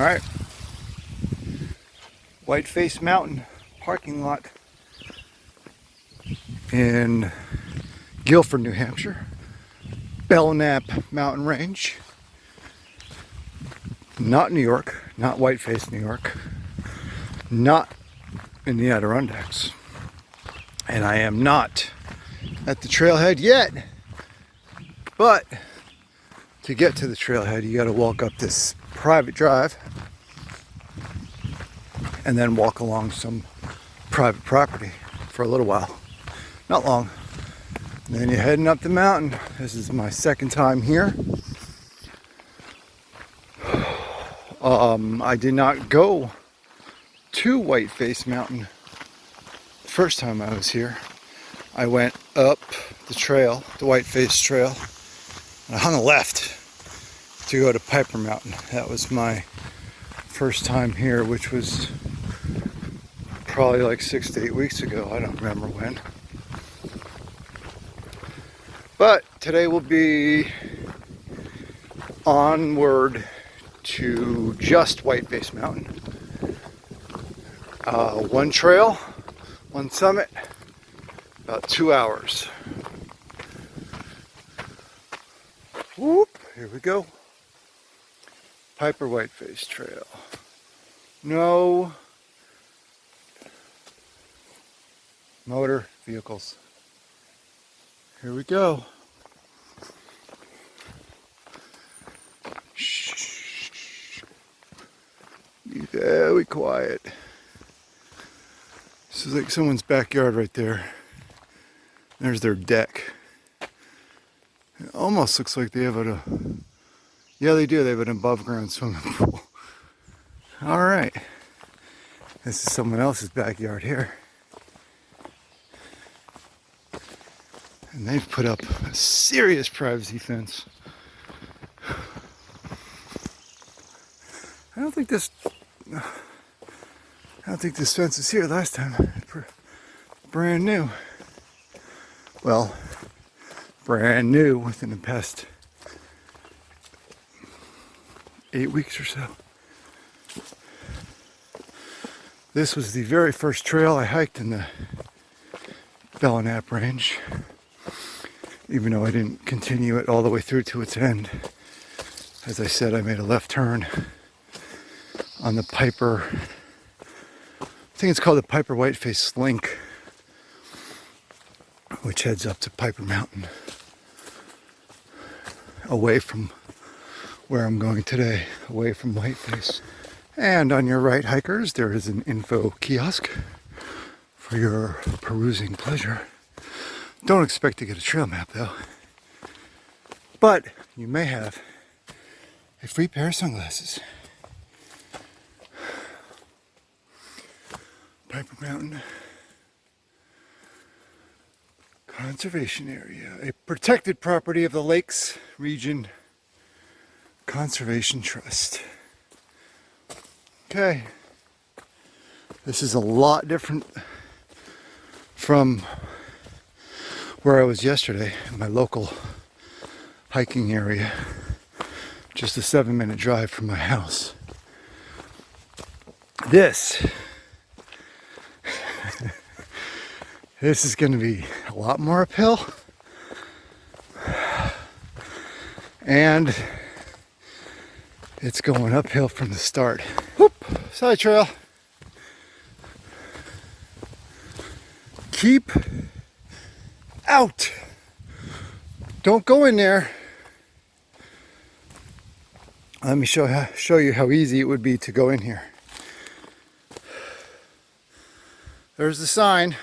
All right, Whiteface Mountain parking lot in Guilford, New Hampshire. Belknap Mountain Range. Not New York, not Whiteface, New York. Not in the Adirondacks. And I am not at the trailhead yet. But to get to the trailhead, you gotta walk up this private drive and then walk along some private property for a little while. Not long. And then you're heading up the mountain. This is my second time here. I did not go to Whiteface Mountain the first time I was here. I went up the trail, the Whiteface Trail, and I hung a left to go to Piper Mountain. That was my first time here, which was probably like 6 to 8 weeks ago. I don't remember when. But today will be onward to just Whiteface Mountain. One trail, one summit, about 2 hours. Whoop, here we go. Piper Whiteface Trail. No motor vehicles. Here we go. Shh. Be very quiet. This is like someone's backyard right there. There's their deck. It almost looks like they have yeah, they do. They have an above ground swimming pool. All right. This is someone else's backyard here. And they've put up a serious privacy fence. I don't think this fence was here last time. Brand new. Well, brand new within the past 8 weeks or so. This was the very first trail I hiked in the Belknap Range, even though I didn't continue it all the way through to its end. As I said, I made a left turn on the Piper, I think it's called the Piper Whiteface Link, which heads up to Piper Mountain, away from where I'm going today, away from Whiteface. And on your right, hikers, there is an info kiosk for your perusing pleasure. Don't expect to get a trail map though, but you may have a free pair of sunglasses. Piper Mountain Conservation Area, a protected property of the Lakes Region Conservation Trust. Okay, this is a lot different from where I was yesterday, in my local hiking area, just a 7-minute drive from my house. This is going to be a lot more uphill, and it's going uphill from the start. Whoop, side trail. Keep out. Don't go in there. Let me show you how easy it would be to go in here. There's the sign.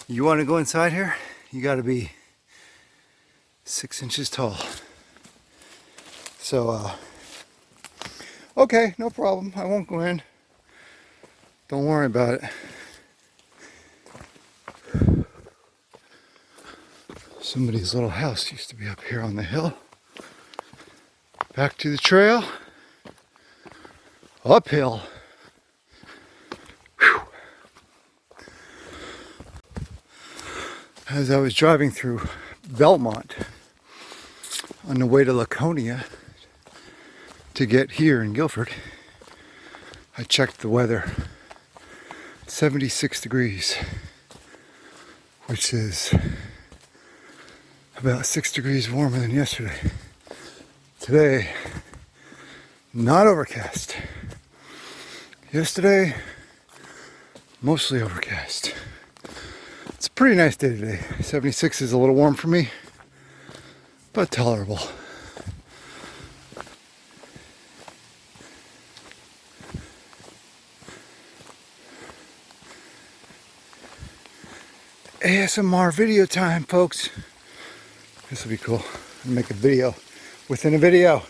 You want to go inside here? You got to be 6 inches tall. So, okay, no problem. I won't go in. Don't worry about it. Somebody's little house used to be up here on the hill. Back to the trail. Uphill. Whew. As I was driving through Belmont, on the way to Laconia to get here in Guilford. I checked the weather. 76 degrees, which is about 6 degrees warmer than yesterday. Today, not overcast. Yesterday, mostly overcast. It's a pretty nice day today. 76 is a little warm for me, but tolerable. ASMR video time, folks. This will be cool. I'll make a video within a video.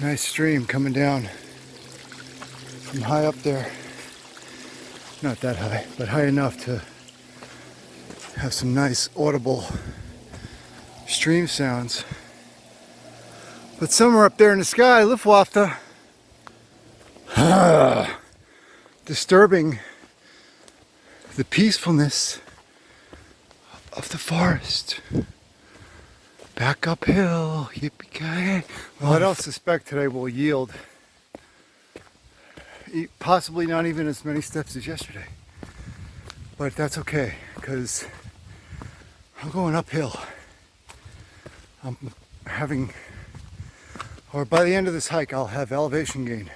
Nice stream coming down from high up there. Not that high, but high enough to have some nice audible stream sounds. But somewhere up there in the sky, Luftwaffe, disturbing the peacefulness of the forest. Back uphill, yippee-ki-yay. Well, I don't suspect today will yield possibly not even as many steps as yesterday. But that's okay, because I'm going uphill. I'm having, or by the end of this hike, I'll have elevation gain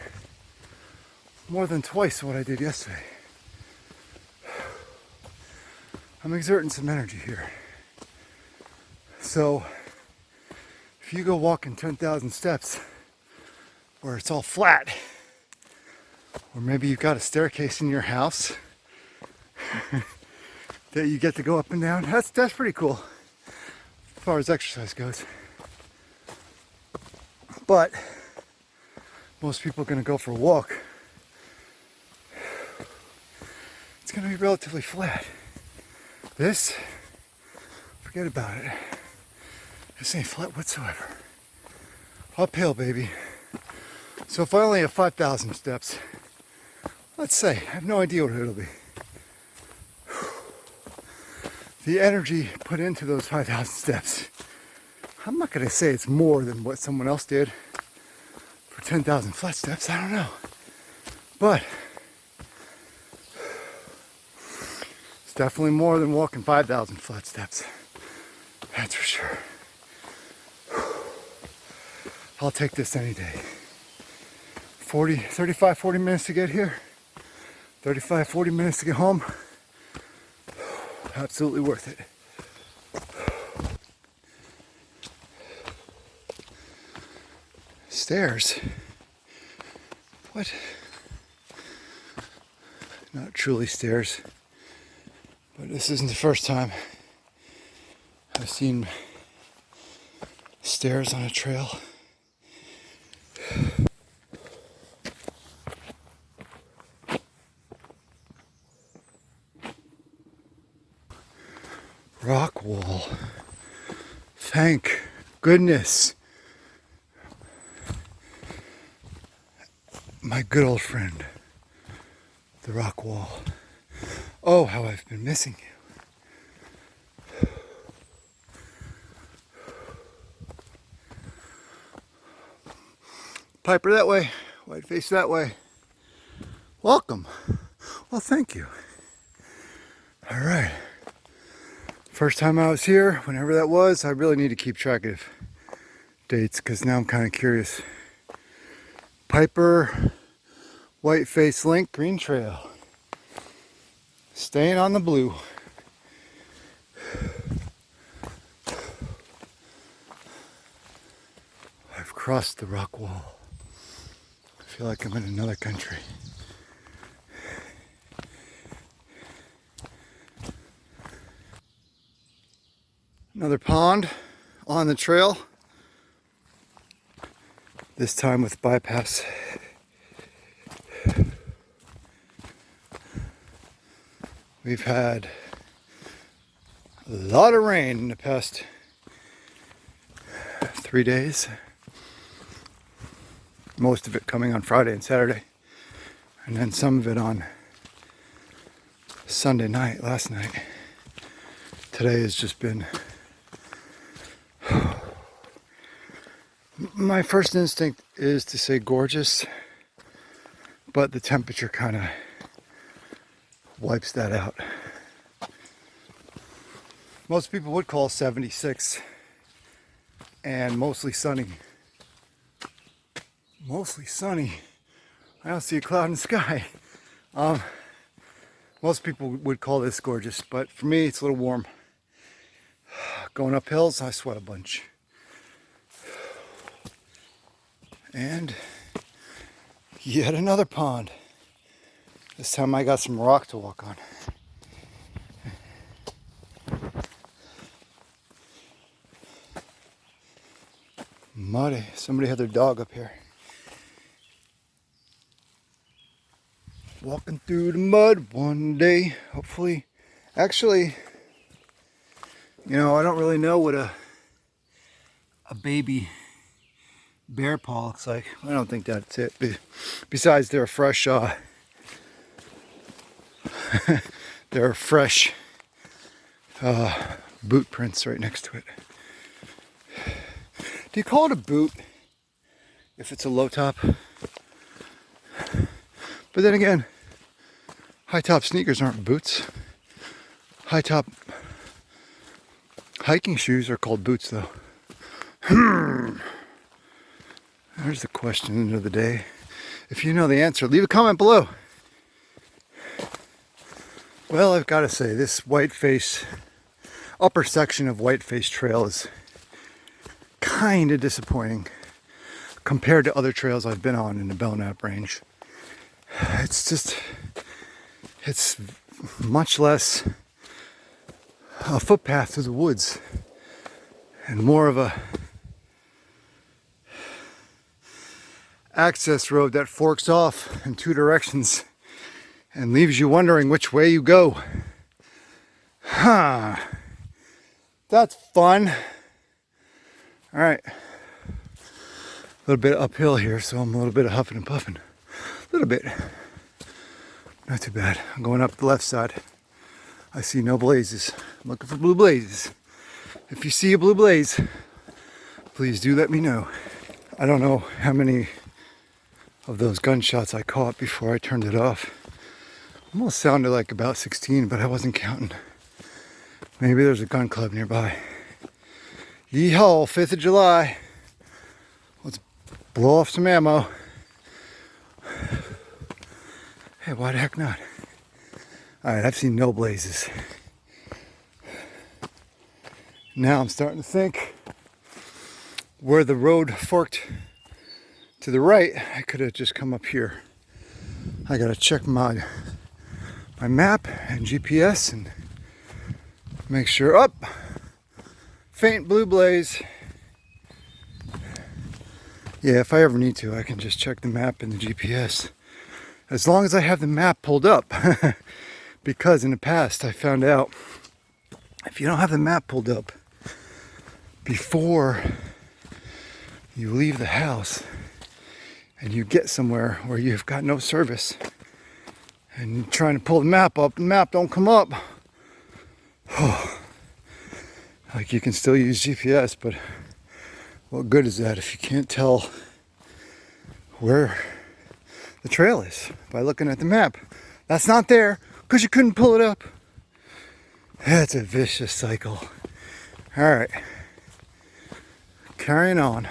more than twice what I did yesterday. I'm exerting some energy here. So, if you go walking 10,000 steps where it's all flat, or maybe you've got a staircase in your house that you get to go up and down, that's pretty cool as far as exercise goes. But most people are going to go for a walk. It's going to be relatively flat. This, forget about it. This ain't flat whatsoever. Uphill, baby. So if I only have 5,000 steps, let's say, I have no idea what it'll be. The energy put into those 5,000 steps, I'm not going to say it's more than what someone else did for 10,000 flat steps. I don't know. But it's definitely more than walking 5,000 flat steps. That's for sure. I'll take this any day. 35, 40 minutes to get here. 35, 40 minutes to get home. Absolutely worth it. Stairs? What? Not truly stairs. But this isn't the first time I've seen stairs on a trail. Rock wall. Thank goodness. My good old friend, the rock wall. Oh, how I've been missing you. Piper that way, Whiteface that way. Welcome. Well, thank you. All right. First time I was here, whenever that was, I really need to keep track of dates because now I'm kind of curious. Piper Whiteface Link Green Trail. Staying on the blue. I've crossed the rock wall. I feel like I'm in another country. Another pond on the trail. This time with bypass. We've had a lot of rain in the past 3 days. Most of it coming on Friday and Saturday. And then some of it on Sunday night, last night. Today has just been... My first instinct is to say gorgeous, but the temperature kind of wipes that out. Most people would call 76 and mostly sunny. Mostly sunny. I don't see a cloud in the sky. Most people would call this gorgeous, but for me it's a little warm. Going up hills, I sweat a bunch. And yet another pond. This time I got some rock to walk on. Muddy. Somebody had their dog up here. Walking through the mud one day, hopefully. Actually, you know, I don't really know what a baby bear paw looks like. I don't think that's it. Besides, there are fresh, boot prints right next to it. Do you call it a boot if it's a low top? But then again, high top sneakers aren't boots. High top hiking shoes are called boots, though. There's the question of the day. If you know the answer, leave a comment below. Well, I've got to say, this Whiteface, upper section of Whiteface Trail is kind of disappointing compared to other trails I've been on in the Belknap Range. It's much less a footpath through the woods and more of a access road that forks off in two directions and leaves you wondering which way you go. Huh. That's fun. All right. A little bit uphill here, so I'm a little bit of huffing and puffing. A little bit. Not too bad. I'm going up the left side. I see no blazes. I'm looking for blue blazes. If you see a blue blaze, please do let me know. I don't know how many of those gunshots I caught before I turned it off. Almost sounded like about 16, but I wasn't counting. Maybe there's a gun club nearby. Yeehaw, 5th of July. Let's blow off some ammo. Hey, why the heck not? Alright, I've seen no blazes. Now I'm starting to think where the road forked to the right, I could have just come up here. I gotta check my map and GPS and make sure. Up, faint blue blaze. Yeah, if I ever need to, I can just check the map and the GPS. As long as I have the map pulled up. Because in the past I found out if you don't have the map pulled up before you leave the house and you get somewhere where you've got no service and you're trying to pull the map up, the map don't come up. Like, you can still use GPS, but what good is that if you can't tell where the trail is by looking at the map? That's not there because you couldn't pull it up. That's a vicious cycle. All right, carrying on.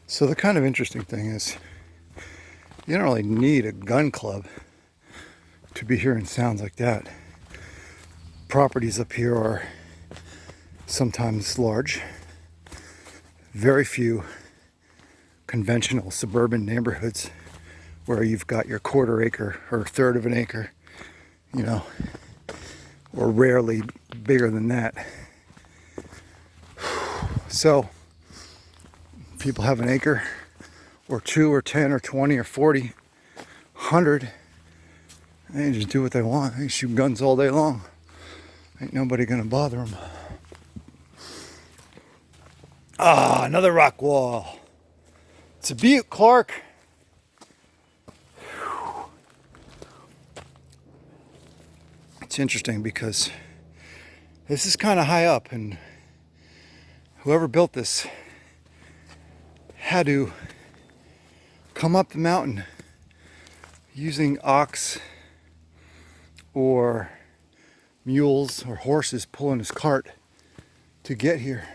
So the kind of interesting thing is you don't really need a gun club to be hearing sounds like that. Properties up here are sometimes large. Very few conventional suburban neighborhoods where you've got your quarter acre or a third of an acre, you know, or rarely bigger than that. So people have an acre or 2 or 10 or 20 or 40, 100. They just do what they want. They shoot guns all day long. Ain't nobody gonna bother them. Ah, another rock wall. It's a Butte, Clark. It's interesting because this is kind of high up, and whoever built this had to come up the mountain using ox or mules or horses pulling his cart to get here.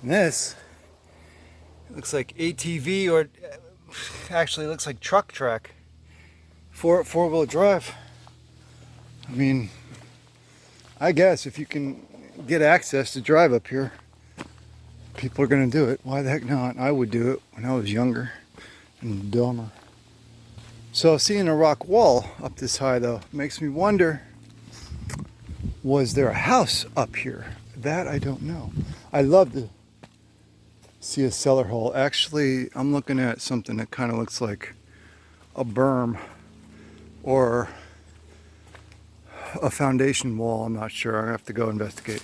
And this looks like ATV, or actually looks like truck track, four-wheel drive. I mean, I guess if you can get access to drive up here, people are going to do it. Why the heck not? I would do it when I was younger and dumber. So seeing a rock wall up this high, though, makes me wonder, was there a house up here? That I don't know. I love to see a cellar hole. Actually, I'm looking at something that kind of looks like a berm or a foundation wall. I'm not sure. I have to go investigate.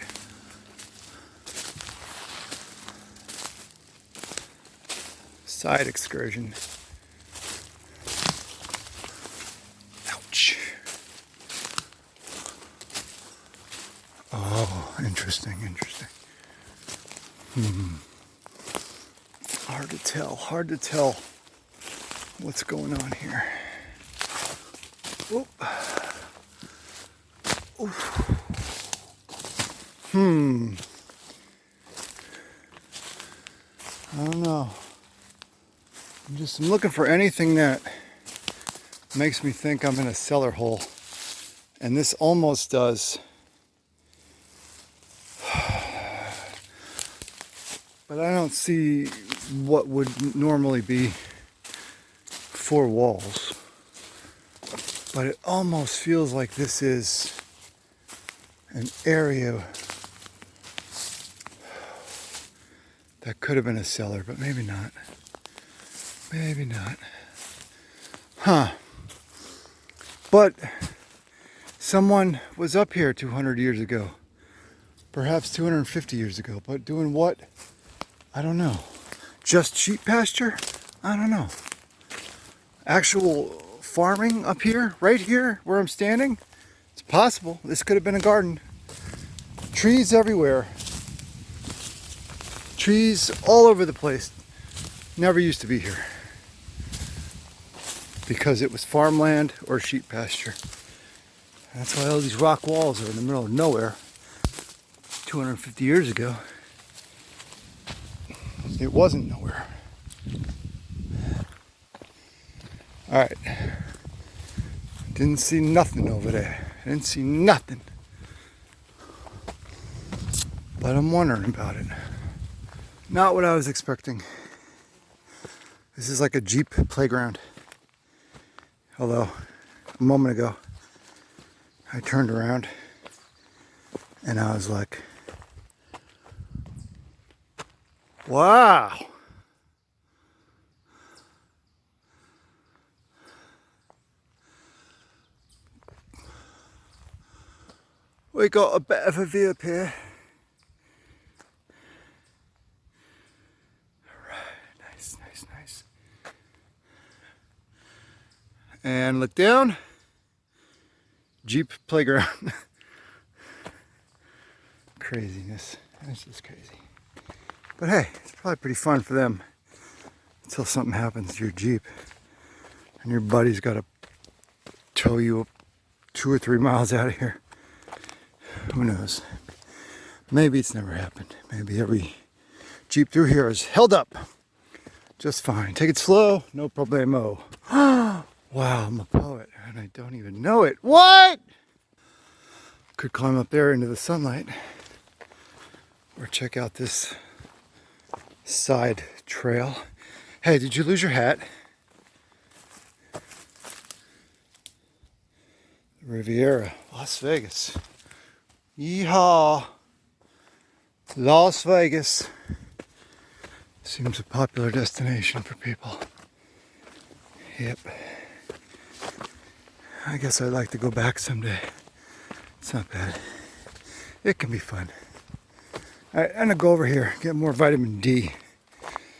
Side excursion. Ouch. Oh, interesting. Hard to tell what's going on here. Oop. I don't know. I'm looking for anything that makes me think I'm in a cellar hole. And this almost does. But I don't see what would normally be 4 walls. But it almost feels like this is an area that could have been a cellar, but maybe not. Maybe not. Huh. But someone was up here 200 years ago. Perhaps 250 years ago. But doing what? I don't know. Just sheep pasture? I don't know. Actual farming up here, right here where I'm standing? It's possible. This could have been a garden. Trees everywhere. Trees all over the place. Never used to be here. Because it was farmland or sheep pasture. That's why all these rock walls are in the middle of nowhere. 250 years ago, it wasn't nowhere. All right. Didn't see nothing over there. Didn't see nothing. But I'm wondering about it. Not what I was expecting. This is like a Jeep playground. Although, a moment ago, I turned around and I was like, wow. We got a bit of a view up here. Alright, nice. And look down. Jeep playground. Craziness. That's just crazy. But hey, it's probably pretty fun for them. until something happens to your Jeep and your buddy's got to tow you 2 or 3 miles out of here. Who knows? Maybe it's never happened. Maybe every Jeep through here is held up just fine. Take it slow, no problemo. Wow, I'm a poet and I don't even know it. What? Could climb up there into the sunlight or check out this side trail. Hey, did you lose your hat? Riviera, Las Vegas. Yeehaw! Las Vegas. Seems a popular destination for people. Yep. I guess I'd like to go back someday. It's not bad. It can be fun. Alright, I'm gonna go over here, get more vitamin D.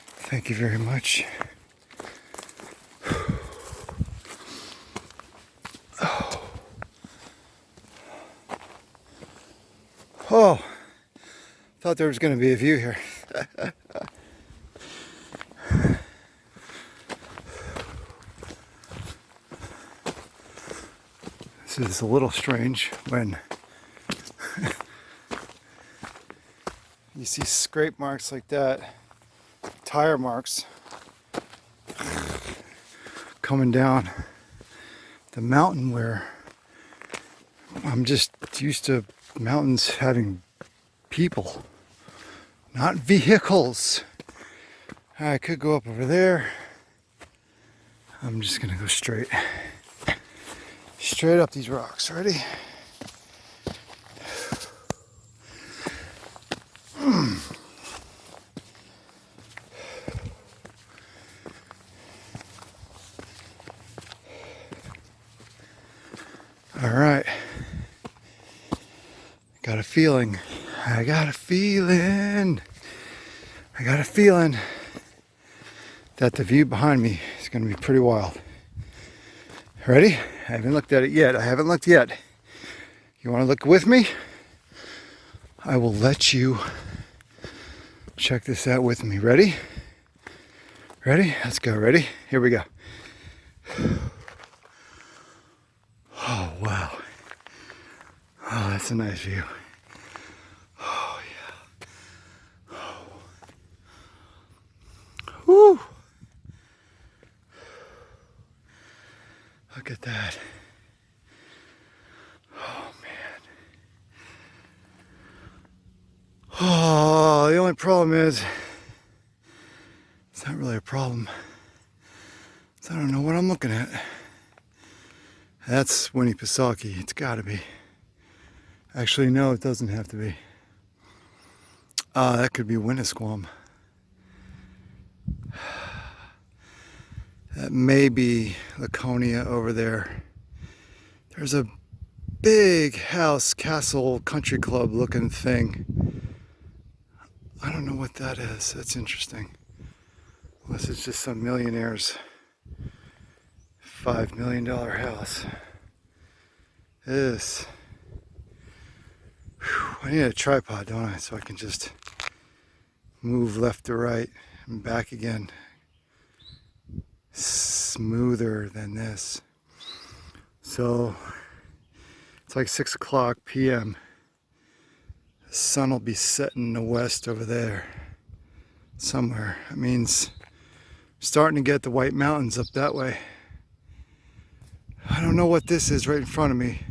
Thank you very much. Oh, thought there was going to be a view here. This is a little strange when you see scrape marks like that, tire marks coming down the mountain where I'm just used to mountains having people, not vehicles. I could go up over there. I'm just gonna go straight up these rocks. Ready? All right. I got a feeling that the view behind me is going to be pretty wild. Ready? I haven't looked at it yet. You want to look with me? I will let you check this out with me. Ready? Let's go. Ready? Here we go. Oh, wow. Oh, that's a nice view. Oh, yeah. Oh. Whew. Look at that. Oh, man. Oh, the only problem is, it's not really a problem. I don't know what I'm looking at. That's Winnipesaukee. It's got to be. Actually, no, it doesn't have to be. That could be Winnisquam. That may be Laconia over there. There's a big house, castle, country club looking thing. I don't know what that is. That's interesting. Unless it's just some millionaire's $5 million house. This. I need a tripod, don't I? So I can just move left to right and back again. Smoother than this. So it's like 6 o'clock p.m. The sun will be setting in the west over there somewhere. That means starting to get the White Mountains up that way. I don't know what this is right in front of me.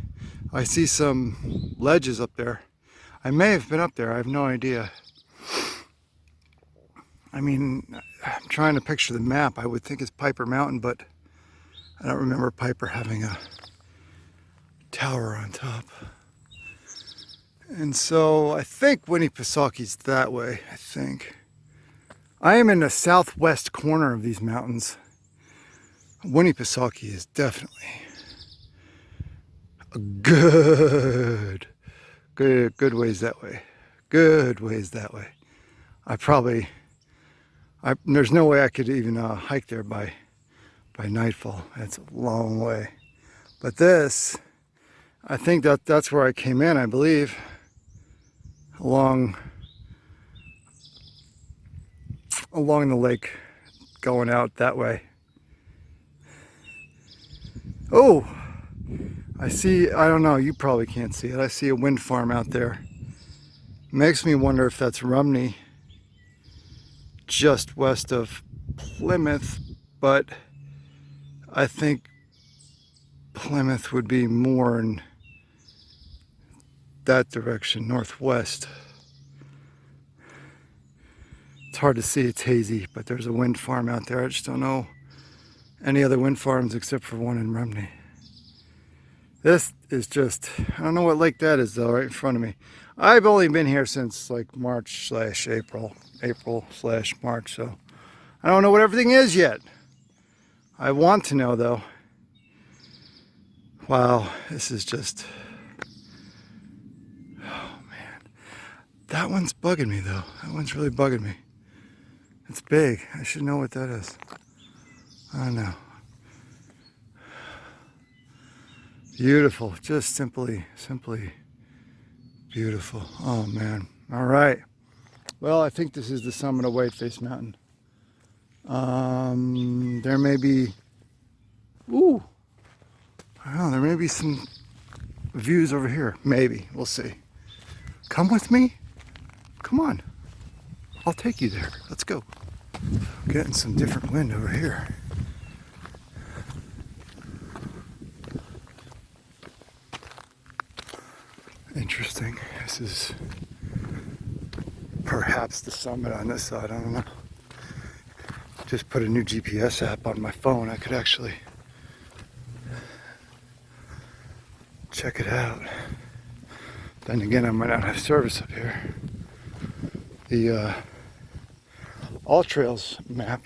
I see some ledges up there. I may have been up there, I have no idea. I mean, I'm trying to picture the map. I would think it's Piper Mountain, but I don't remember Piper having a tower on top. And so I think Winnipesaukee's that way, I think. I am in the southwest corner of these mountains. Winnipesaukee is definitely a good ways that way. Good ways that way. There's no way I could even hike there by nightfall. That's a long way. But this, I think that's where I came in, I believe. Along the lake going out that way. Oh, I see, I don't know, you probably can't see it. I see a wind farm out there. Makes me wonder if that's Rumney, just west of Plymouth, but I think Plymouth would be more in that direction, northwest. It's hard to see, it's hazy, but there's a wind farm out there. I just don't know any other wind farms except for one in Rumney. This is just, I don't know what lake that is though, right in front of me. I've only been here since like March/April, April/March, so I don't know what everything is yet. I want to know though. Wow, this is just, oh man. That one's bugging me though. That one's really bugging me. It's big. I should know what that is. I don't know. Beautiful, just simply beautiful. Oh man. All right. Well, I think this is the summit of Whiteface Mountain. There may be, ooh, I don't know, there may be some views over here. Maybe, we'll see. Come with me. Come on. I'll take you there. Let's go. Getting some different wind over here. Interesting. This is perhaps the summit on this side. I don't know. Just put a new GPS app on my phone. I could actually check it out. Then again, I might not have service up here. The All Trails map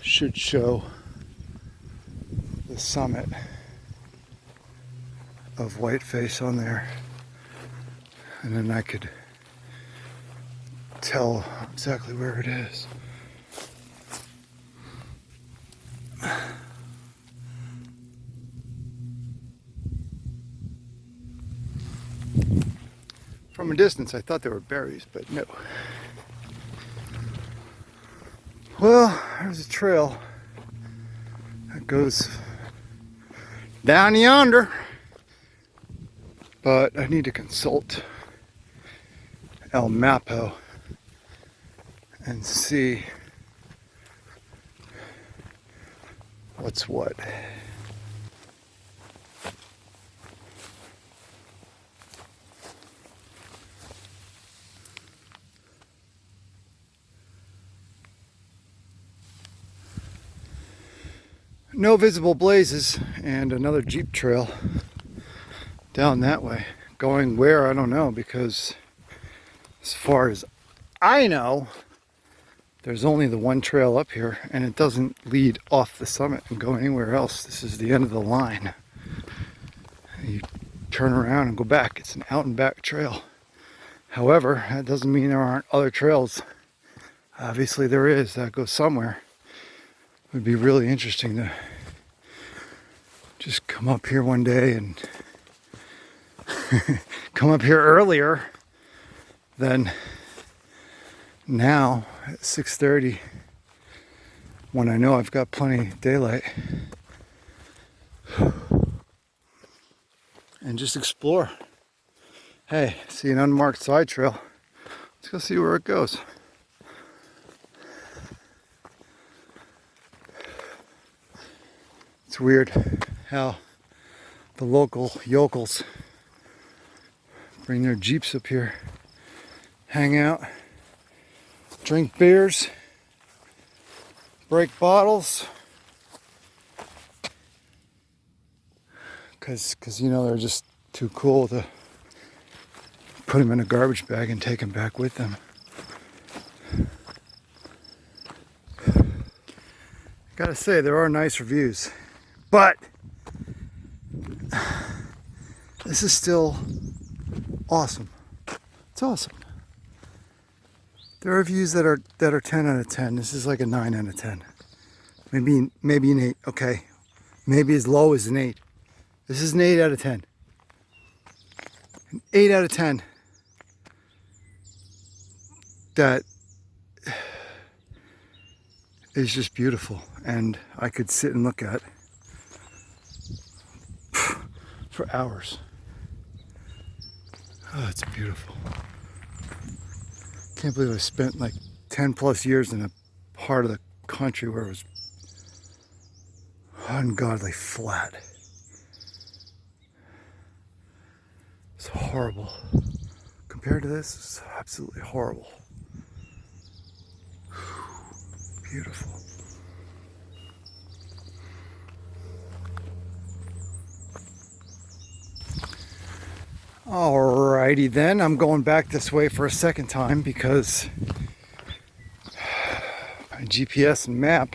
should show the summit of Whiteface on there, and then I could tell exactly where it is. From a distance I thought they were berries, but no. Well, there's a trail that goes down yonder. But I need to consult El Mapo and see what's what. No visible blazes, and another Jeep trail down that way. Going where, I don't know, because as far as I know, there's only the one trail up here, and it doesn't lead off the summit and go anywhere else. This is the end of the line. You turn around and go back. It's an out and back trail. However, that doesn't mean there aren't other trails. Obviously there is. That goes somewhere. It would be really interesting to just come up here one day and come up here earlier than now at 6:30 when I know I've got plenty of daylight, and just explore. Hey, see an unmarked side trail. Let's go see where it goes. It's weird how the local yokels bring their Jeeps up here, hang out, drink beers, break bottles, because you know they're just too cool to put them in a garbage bag and take them back with them. Gotta say, there are nicer views, but this is still awesome. It's awesome. There are views that are 10 out of 10. This is like a 9 out of 10. Maybe an 8. Okay, maybe as low as an 8. This is an 8 out of 10. An 8 out of 10. That is just beautiful, and I could sit and look at for hours. Oh, it's beautiful. Can't believe I spent like 10 plus years in a part of the country where it was ungodly flat. It's horrible. Compared to this, it's absolutely horrible. Beautiful. Alrighty then, I'm going back this way for a second time because my GPS and map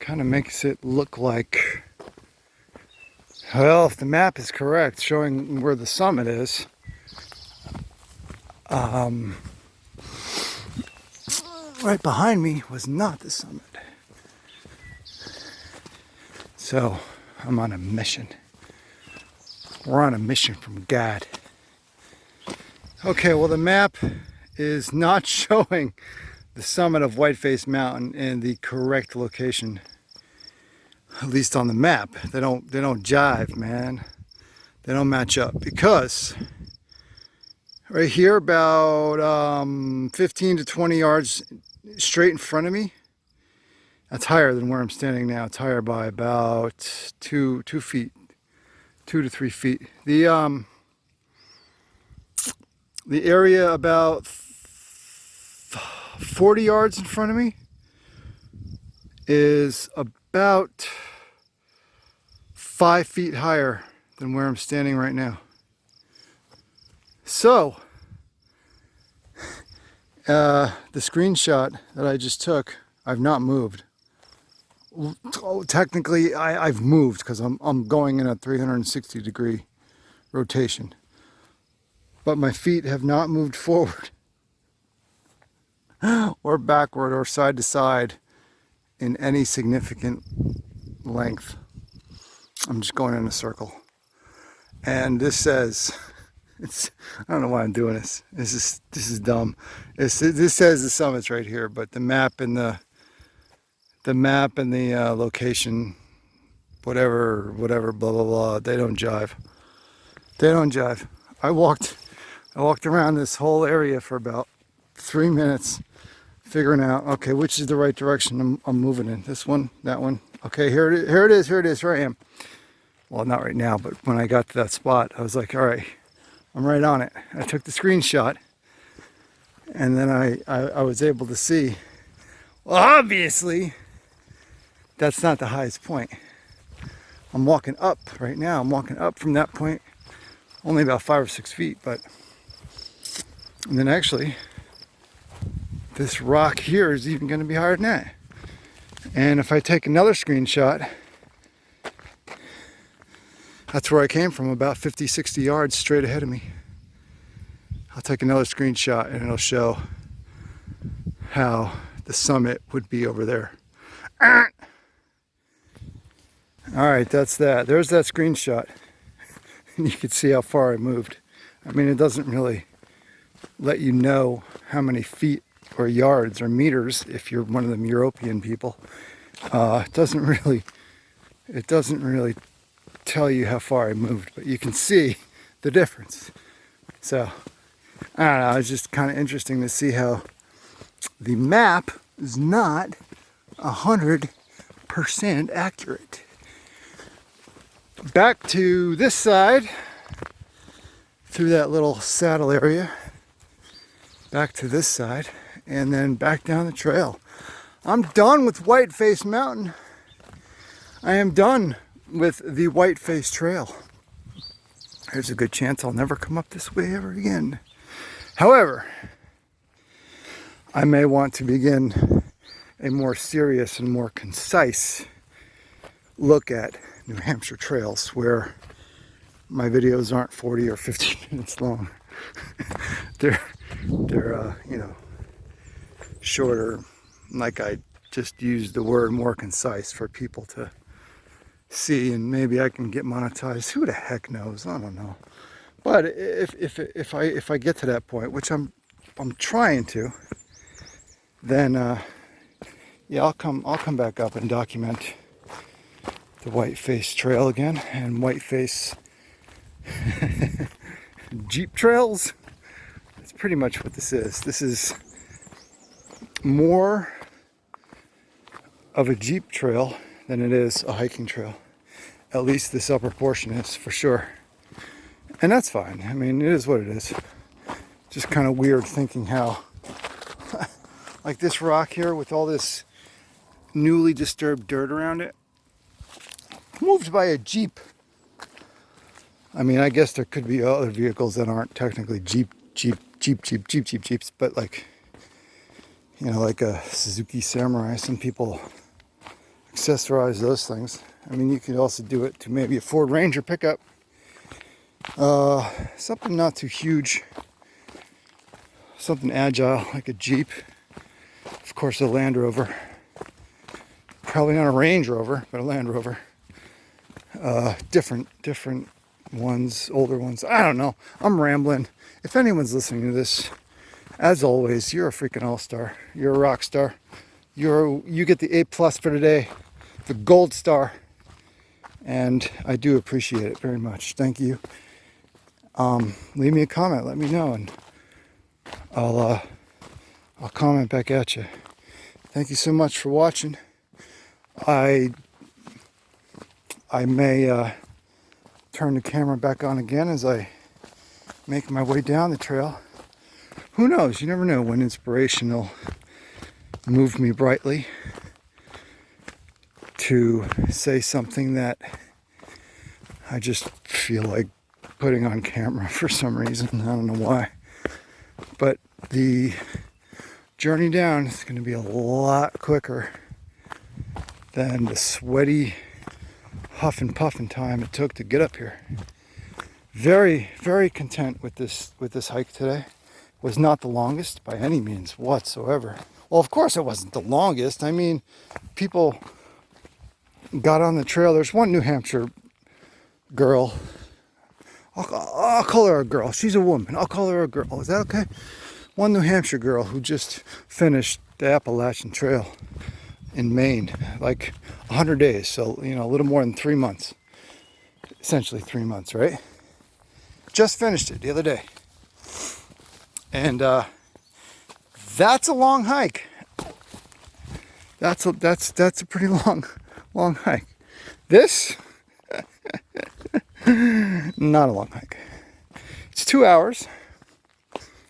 kind of makes it look like, well, if the map is correct, showing where the summit is, right behind me was not the summit. So I'm on a mission. We're on a mission from God. Okay, well, the map is not showing the summit of Whiteface Mountain in the correct location, at least on the map. They don't jive, man. They don't match up, because right here, about 15 to 20 yards straight in front of me, that's higher than where I'm standing now. It's higher by about 2 feet, 2 to 3 feet. The area about 40 yards in front of me is about 5 feet higher than where I'm standing right now. So, the screenshot that I just took, I've not moved. Technically, I've moved because I'm going in a 360 degree rotation. But my feet have not moved forward or backward or side to side in any significant length. I'm just going in a circle. And this says, I don't know why I'm doing this. This is dumb. This says the summit's right here, but the map and the location, whatever, blah blah blah, they don't jive. They don't jive. I walked around this whole area for about 3 minutes, figuring out, okay, which is the right direction I'm moving in. This one, that one. Okay, here it is, here I am. Well, not right now, but when I got to that spot, I was like, all right, I'm right on it. I took the screenshot, and then I was able to see, well, obviously, that's not the highest point. I'm walking up right now. I'm walking up from that point, only about 5 or 6 feet, but, and then actually, this rock here is even going to be higher than that. And if I take another screenshot, that's where I came from, about 50, 60 yards straight ahead of me. I'll take another screenshot and it'll show how the summit would be over there. All right, that's that. There's that screenshot. And you can see how far I moved. I mean, it doesn't really let you know how many feet or yards or meters if you're one of them European people. It doesn't really tell you how far I moved, but you can see the difference. So, I don't know, it's just kind of interesting to see how the map is not 100% accurate. Back to this side, through that little saddle area, back to this side, and then back down the trail. I'm done with Whiteface Mountain. I am done with the Whiteface Trail. There's a good chance I'll never come up this way ever again. However, I may want to begin a more serious and more concise look at New Hampshire trails where my videos aren't 40 or 50 minutes long. they're shorter. Like, I just used the word more concise for people to see, and maybe I can get monetized. Who the heck knows? I don't know. But if I get to that point, which I'm trying to, then Yeah, I'll come back up and document the Whiteface Trail again, and Whiteface Jeep trails. That's pretty much what this is. This is more of a Jeep trail than it is a hiking trail. At least this upper portion is, for sure. And that's fine. I mean, it is what it is. Just kind of weird thinking how, like this rock here with all this newly disturbed dirt around it, moved by a Jeep. I mean, I guess there could be other vehicles that aren't technically Jeeps, but like, you know, like a Suzuki Samurai. Some people accessorize those things. I mean, you could also do it to maybe a Ford Ranger pickup. Something not too huge. Something agile, like a Jeep. Of course, a Land Rover. Probably not a Range Rover, but a Land Rover. Different ones, older ones. I don't know. I'm rambling. If anyone's listening to this, as always, you're a freaking all-star. You're a rock star. You get the A+ for today, the gold star, and I do appreciate it very much. Thank you. Leave me a comment. Let me know, and I'll comment back at you. Thank you so much for watching. I may turn the camera back on again as I make my way down the trail. Who knows? You never know when inspiration will move me brightly to say something that I just feel like putting on camera for some reason. I don't know why. But the journey down is going to be a lot quicker than the sweaty huff and puffing time it took to get up here. Very, very content with this hike today. Was not the longest by any means whatsoever. Well, of course it wasn't the longest. I mean, people got on the trail. There's one New Hampshire girl. I'll call her a girl. She's a woman. I'll call her a girl. Is that okay? One New Hampshire girl who just finished the Appalachian Trail in Maine, like 100 days. So, you know, a little more than 3 months. Essentially 3 months, right? Just finished it the other day. And that's a long hike. That's a pretty long hike. This, not a long hike. It's 2 hours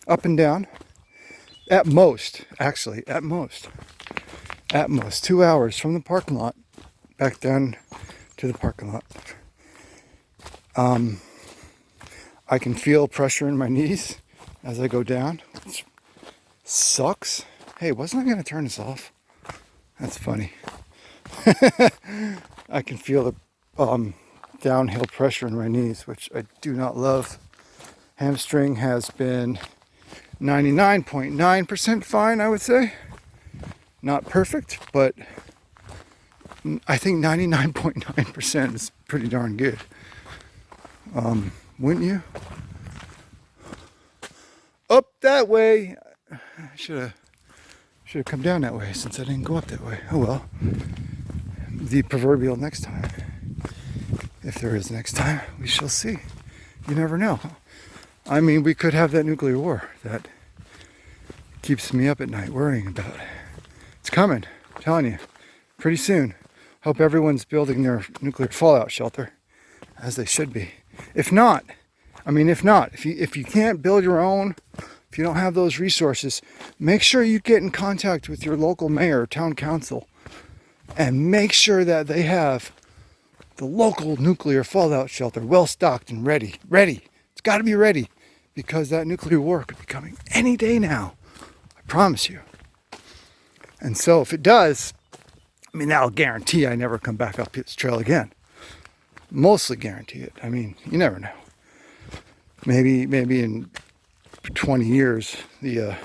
up and down. At most, actually, at most 2 hours from the parking lot back down to the parking lot. I can feel pressure in my knees as I go down, which sucks. Hey, wasn't I going to turn this off? That's funny. I can feel the downhill pressure in my knees, which I do not love. Hamstring has been 99.9% fine, I would say. Not perfect, but I think 99.9% is pretty darn good. Wouldn't you? Up that way. I should have come down that way since I didn't go up that way. Oh well. The proverbial next time. If there is next time, we shall see. You never know. I mean, we could have that nuclear war that keeps me up at night worrying about. It's coming. I'm telling you. Pretty soon. Hope everyone's building their nuclear fallout shelter, as they should be. If you can't build your own, if you don't have those resources, make sure you get in contact with your local mayor or town council and make sure that they have the local nuclear fallout shelter well stocked and ready. It's got to be ready because that nuclear war could be coming any day now. I promise you. And so if it does, I mean, that'll guarantee I never come back up this trail again. Mostly guarantee it. I mean, you never know. Maybe in 20 years, the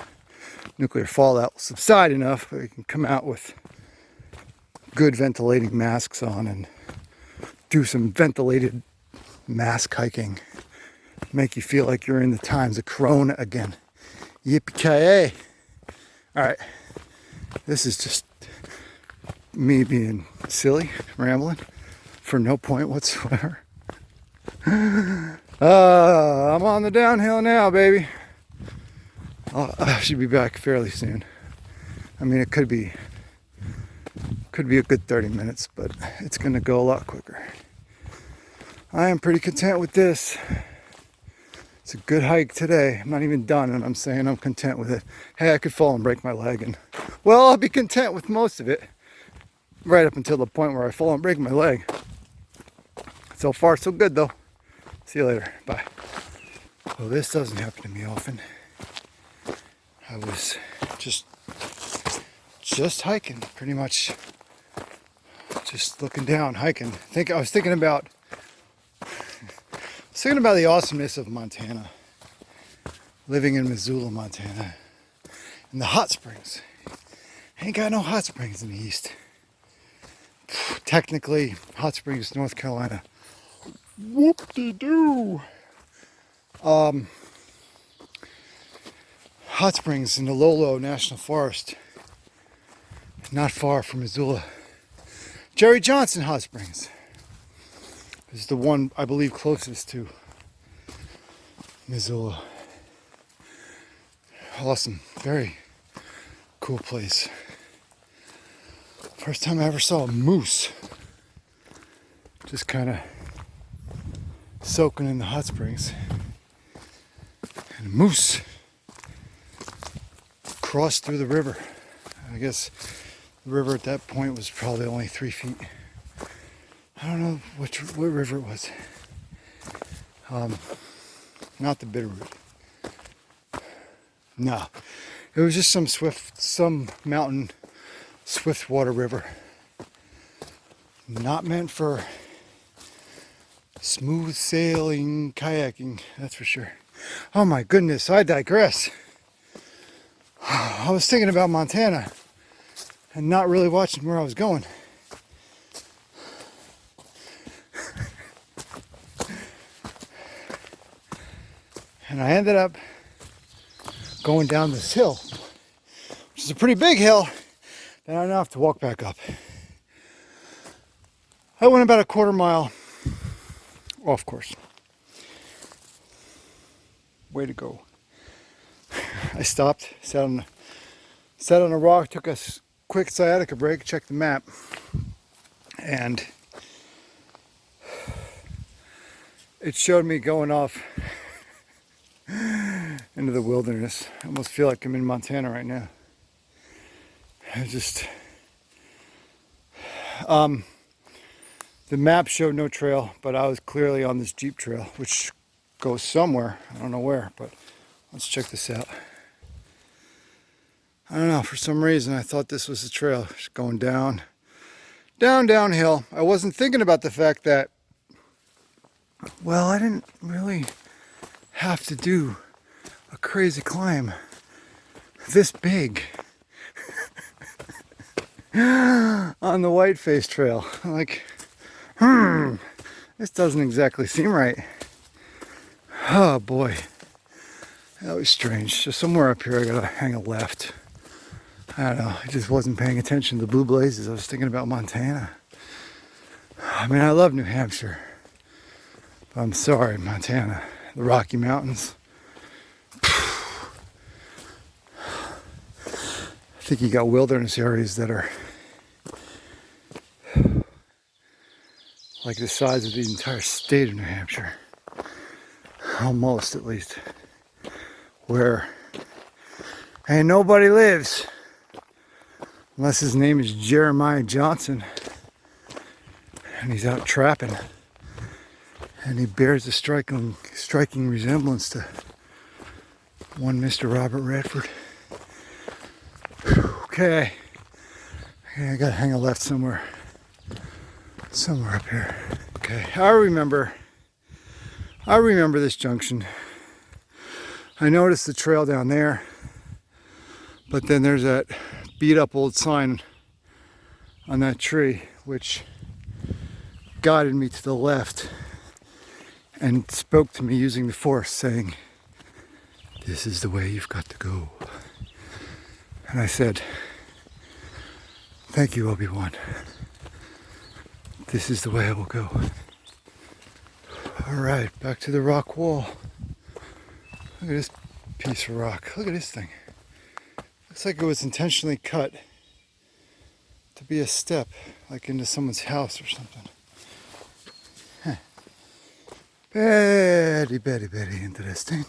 nuclear fallout will subside enough that we can come out with good ventilating masks on and do some ventilated mask hiking. Make you feel like you're in the times of Corona again. Yippee-ki-yay. All right. This is just me being silly, rambling for no point whatsoever. I'm on the downhill now, baby. I should be back fairly soon. I mean, it could be a good 30 minutes, but it's going to go a lot quicker. I am pretty content with this. It's a good hike today. I'm not even done, and I'm saying I'm content with it. Hey, I could fall and break my leg, and well, I'll be content with most of it, right up until the point where I fall and break my leg. So far, so good, though. See you later. Bye. Well, this doesn't happen to me often. I was just hiking, pretty much. Just looking down, hiking. I was thinking about the awesomeness of Montana. Living in Missoula, Montana. And the hot springs. Ain't got no hot springs in the east. Technically, Hot Springs, North Carolina. Whoop-de-doo. Hot Springs in the Lolo National Forest. Not far from Missoula. Jerry Johnson Hot Springs is the one I believe closest to Missoula. Awesome. Very cool place. First time I ever saw a moose. Just kind of soaking in the hot springs. And a moose crossed through the river. I guess the river at that point was probably only 3 feet. I don't know what river it was. Not the Bitterroot. No, it was just some mountain swift water river. Not meant for smooth sailing, kayaking, that's for sure. Oh my goodness, I digress. I was thinking about Montana and not really watching where I was going. And I ended up going down this hill, which is a pretty big hill, and I now have to walk back up. I went about a quarter mile off course. Way to go. I stopped, sat on a rock, took a quick sciatica break, checked the map, and it showed me going off into the wilderness. I almost feel like I'm in Montana right now. The map showed no trail, but I was clearly on this Jeep trail, which goes somewhere. I don't know where, but let's check this out. I don't know, for some reason I thought this was the trail. Just going downhill. I wasn't thinking about the fact that, well, I didn't really have to do a crazy climb this big on the Whiteface Trail. Like, this doesn't exactly seem right. Oh boy, that was strange. So somewhere up here I gotta hang a left. I don't know, I just wasn't paying attention to the blue blazes. I was thinking about Montana. I mean, I love New Hampshire, but I'm sorry, Montana. The Rocky Mountains. I think you got wilderness areas that are like the size of the entire state of New Hampshire. Almost, at least. Where ain't nobody lives. Unless his name is Jeremiah Johnson. And he's out trapping. And he bears a striking resemblance to one Mr. Robert Redford. Okay. I gotta hang a left somewhere. Somewhere up here. Okay, I remember this junction. I noticed the trail down there, but then there's that beat up old sign on that tree, which guided me to the left and spoke to me using the Force, saying, "This is the way you've got to go." And I said, Thank you, Obi-Wan. This is the way I will go. All right, back to the rock wall. Look at this piece of rock. Look at this thing. Looks like it was intentionally cut to be a step, like into someone's house or something. Huh. Very interesting.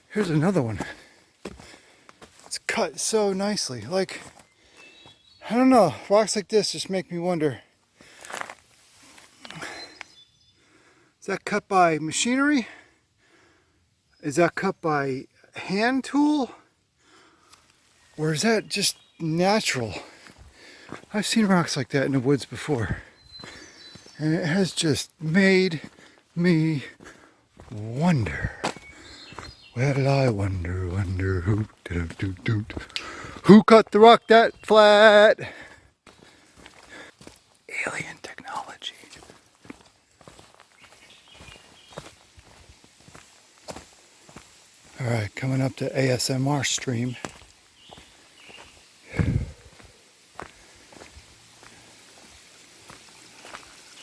Here's another one. It's cut so nicely. Like, I don't know, rocks like this just make me wonder. Is that cut by machinery? Is that cut by hand tool? Or is that just natural? I've seen rocks like that in the woods before. And it has just made me wonder. Well, I wonder who cut the rock that flat? Alien technology. All right, coming up to ASMR stream.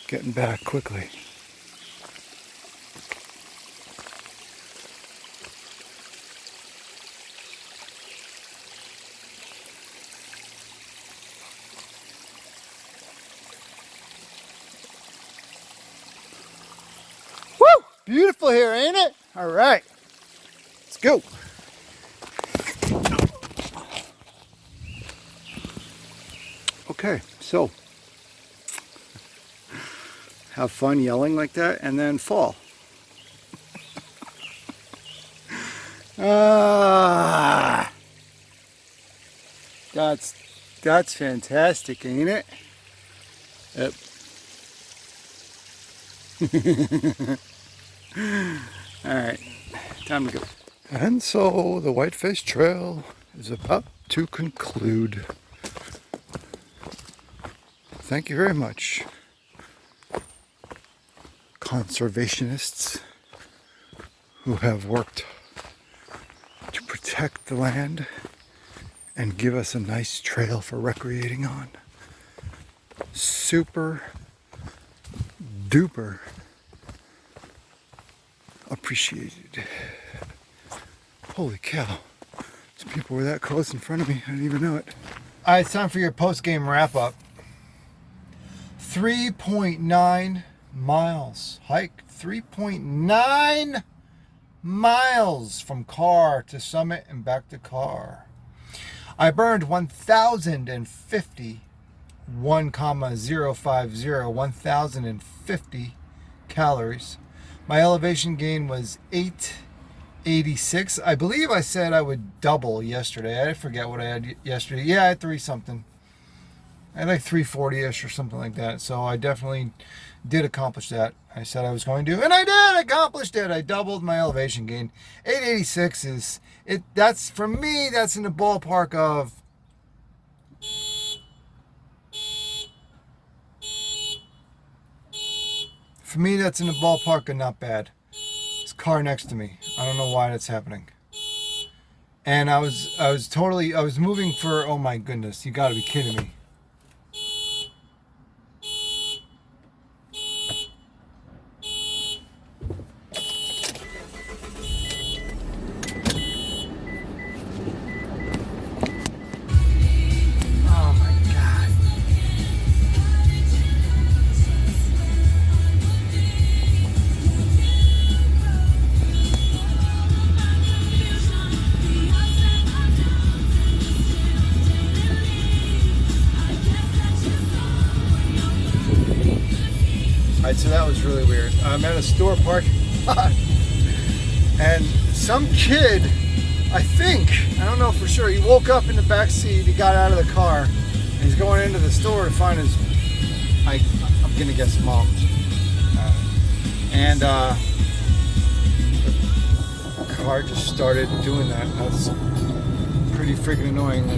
Getting back quickly. Woo! Beautiful here, ain't it? All right, let's go. Okay, so have fun yelling like that and then fall. That's fantastic, ain't it? Yep. All right, time to go. And so the Whiteface Trail is about to conclude. Thank you very much, conservationists who have worked to protect the land and give us a nice trail for recreating on. Super duper appreciated. Holy cow. Some people were that close in front of me. I didn't even know it. All right, it's time for your post-game wrap-up. 3.9 miles. Hike 3.9 miles from car to summit and back to car. I burned 1,050 calories. My elevation gain was 886. I believe I said I would double yesterday. I forget what I had yesterday. Yeah, I had 3 something. I had like 340-ish or something like that. So I definitely did accomplish that. I said I was going to, and I did accomplish it. I doubled my elevation gain. 886 is it. That's, for me, that's in the ballpark of not bad. This car next to me, I don't know why that's happening. And I was moving for, oh my goodness, you gotta be kidding me. So that was really weird. I'm at a store parking lot, and some kid, I don't know for sure, he woke up in the back seat, he got out of the car, and he's going into the store to find his, I'm gonna guess, mom. And the car just started doing that. That's pretty freaking annoying.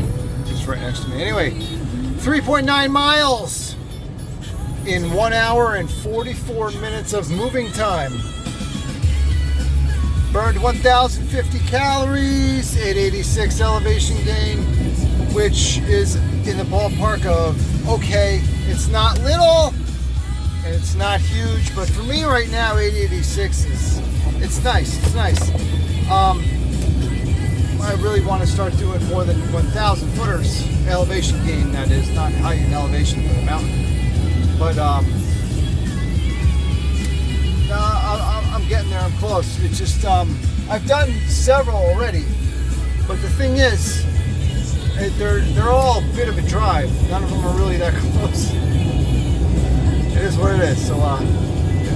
Just right next to me. Anyway, 3.9 miles. In 1 hour and 44 minutes of moving time. Burned 1,050 calories, 886 elevation gain. which is in the ballpark of, okay, it's not little and it's not huge, but for me right now, 8086 it's nice. It's nice. I really want to start doing more than 1,000 footers, elevation gain, that is, not height and elevation for the mountain. But I'm getting there. I'm close. It's just I've done several already, but the thing is, they're all a bit of a drive. None of them are really that close. It is what it is. So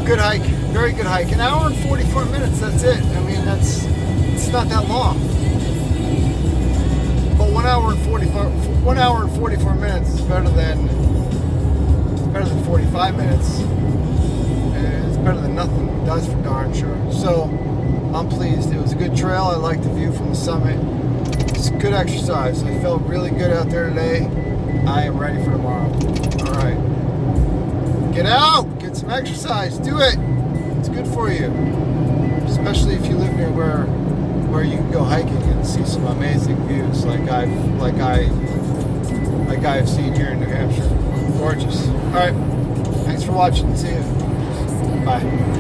good hike, very good hike. An hour and 44 minutes. That's it. I mean, it's not that long. But 1 hour and 44 minutes is better than 45 minutes. It's better than nothing. It does for darn sure. So I'm pleased. It was a good trail. I liked the view from the summit. It's good exercise. I felt really good out there today. I am ready for tomorrow. All right. Get out. Get some exercise. Do it. It's good for you. Especially if you live near where you can go hiking and see some amazing views like I've seen here in New Hampshire. Gorgeous. All right. Thanks for watching. See you. Bye.